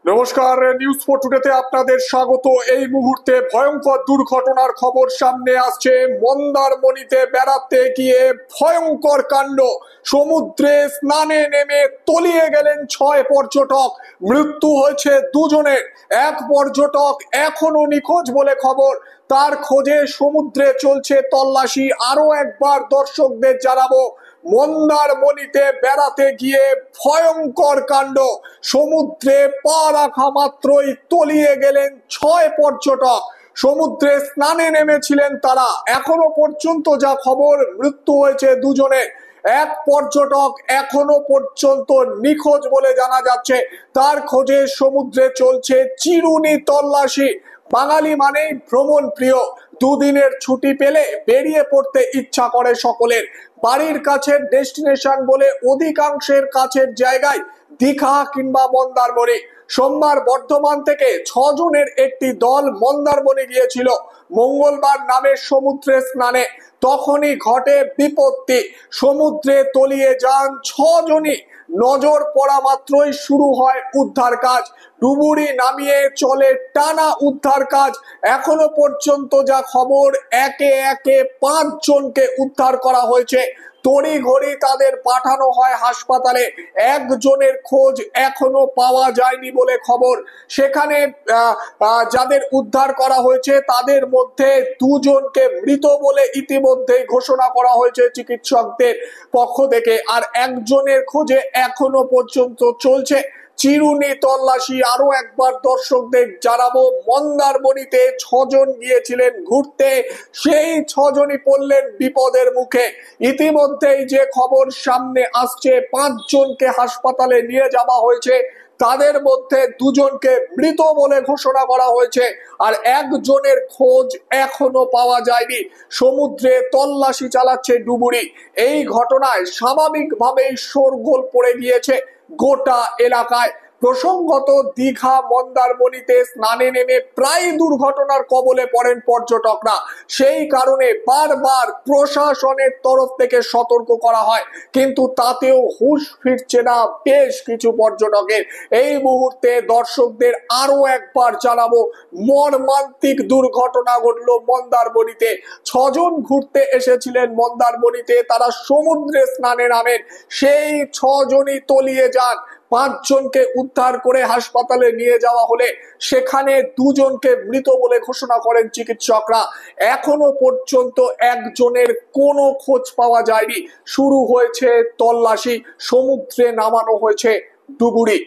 নমস্কার, news for টুডেতে আপনাদের স্বাগত। এই মুহূর্তে ভয়ঙ্কর দুর্ঘটনার খবর সামনে আসছে। মন্দারমণিতে বেড়াতে গিয়ে ভয়ঙ্কর কাণ্ড। সমুদ্রে স্নানে নেমে তলিয়ে গেলেন 6 পর্যটক। মৃত্যু হয়েছে দুজনের। এক পর্যটক এখনো নিখোঁজ বলে খবর। তার খোঁজে সমুদ্রে চলছে তল্লাশি। আরো একবার দর্শকদের জানাবো, মন্দারমণিতে বেড়াতে গিয়ে ভয়ঙ্কর কাণ্ড। সমুদ্রে পা রাখা মাত্রই তলিয়ে গেলেন 6 পর্যটক। সমুদ্রে স্নানে নেমেছিলেন তারা। এখনো পর্যন্ত যা খবর, মৃত্যু হয়েছে দুজনের। এক পর্যটক এখনো পর্যন্ত নিখোঁজ বলে জানা যাচ্ছে। তার খোঁজে সমুদ্রে চলছে চিরুনি তল্লাশি। বাঙালি মানেই ভ্রমণ প্রিয়। দুদিনের ছুটি পেলে বেরিয়ে পড়তে ইচ্ছা করে সকলের। বাড়ির কাছের ডেস্টিনেশন বলে অধিকাংশের কাছের জায়গায় দীঘা কিংবা মন্দারমণি। সোমবার বর্ধমান থেকে 6 জনের একটি দল মন্দারমণি গিয়েছিল মঙ্গলবার নামের সমুদ্রে স্নানে। তখনই ঘটে বিপত্তি। সমুদ্রে তলিয়ে যান 6 জনই। নজর পড়া মাত্রই শুরু হয় উদ্ধার কাজ। ডুবুরি নামিয়ে চলে টানা উদ্ধার কাজ। এখনো পর্যন্ত যা খবর, একে একে 5 জনকে উদ্ধার করা হয়েছে। তড়িঘড়ি তাদের পাঠানো হয় হাসপাতালে। একজনের খোঁজ এখনো পাওয়া যায়নি বলে খবর। সেখানে যাদের উদ্ধার করা হয়েছে তাদের মধ্যে 2 জনকে মৃত বলে ইতিমধ্যেই ঘোষণা করা হয়েছে চিকিৎসকদের পক্ষ থেকে। আর একজনের খোঁজে এখনো পর্যন্ত চলছে চিরুনি তল্লাশি। আরো একবার দর্শকদের জানাবো, মন্দারমণিতে 6 জন গিয়েছিলেন ঘুরতে, সেই 6 জনই পড়লেন বিপদের মুখে। ইতিমধ্যেই যে খবর সামনে আসছে, 5 জনকে হাসপাতালে নিয়ে যাওয়া হয়েছে। তাদের মধ্যে 2 জনকে মৃত বলে ঘোষণা করা হয়েছে। আর একজনের খোঁজ এখনো পাওয়া যায়নি। সমুদ্রে তল্লাশি চালাচ্ছে ডুবুরি। এই ঘটনায় স্বাভাবিকভাবেই শোরগোল পড়ে গিয়েছে গোটা এলাকায়। প্রসঙ্গত, দীঘা মন্দারমণিতে স্নানে নেমে প্রায় দুর্ঘটনার কবলে পড়েন পর্যটকরা। সেই কারণে বারবার প্রশাসনের তরফ থেকে সতর্ক করা হয়, কিন্তু তাতেও হুঁশ ফিরছে না বেশ কিছু পর্যটকের। এই মুহূর্তে দর্শকদের আরো একবার জানাবো, মর্মান্তিক দুর্ঘটনা ঘটলো মন্দারমণিতে। 6 জন ঘুরতে এসেছিলেন মন্দারমণিতে, তারা সমুদ্রে স্নানে নামেন। সেই 6 জনই তলিয়ে যান। 5 জনকে উদ্ধার করে হাসপাতালে নিয়ে যাওয়া হলে সেখানে 2 জনকে মৃত বলে ঘোষণা করেন চিকিৎসকরা। এখনো পর্যন্ত একজনের কোনো খোঁজ পাওয়া যায়নি। শুরু হয়েছে তল্লাশি। সমুদ্রে নামানো হয়েছে ডুবুরি।